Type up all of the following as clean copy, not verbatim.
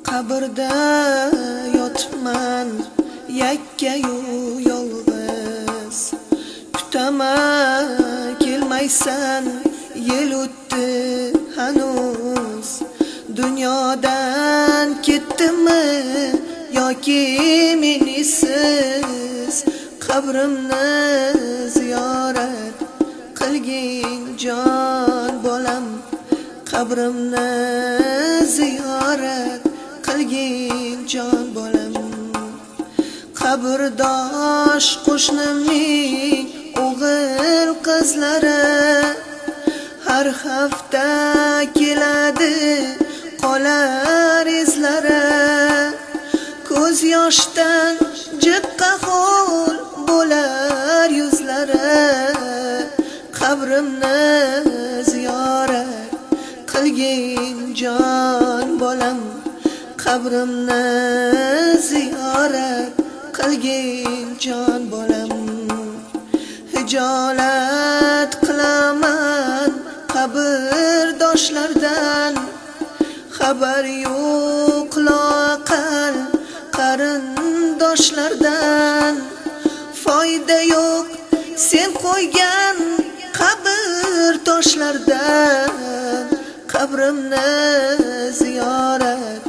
Qabrda yotibman yakkayu yolg'iz, kutaman kelmaysan, yil o'tdi hanuz. Dunyodan ketdimmi yoki menisiz, qabrimni ziyorat qilgin jon bolam, qabrimni ziyorat qilgin jon bolam. Qabrdosh qo'shnimning o'g'il qizlari har hafta keladi, qolar izlari. Ko'z yoshdan jiqqa ho'l bo'lar yuzlari, qabrimni ziyorat qilgin jon bolam, qabrimni ziyorat qilgin jon bolam. Hijolat qilaman qabrdoshlardan, xabar yo'q loaqal qarindoshlardan. Foyda yo'q sen qo'ygan qabr toshlardan, qabrimni ziyorat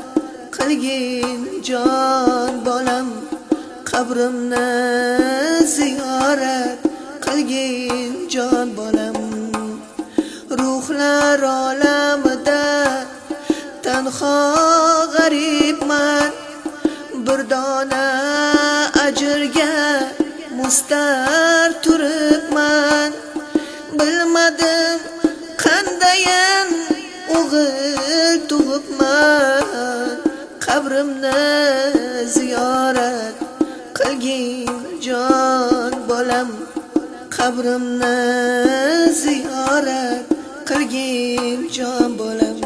qilgin jon bolam, qabrimni ziyorat qilgin jon bolam. Ruhlar olamida tanho g'aribman, bir dona ajrga mustar turibman. Bilmadim qandayin o'g'il tug'ibman, qabrimni ziyorat qilgin jon bolam, qabrimni ziyorat qilgin jon bolam.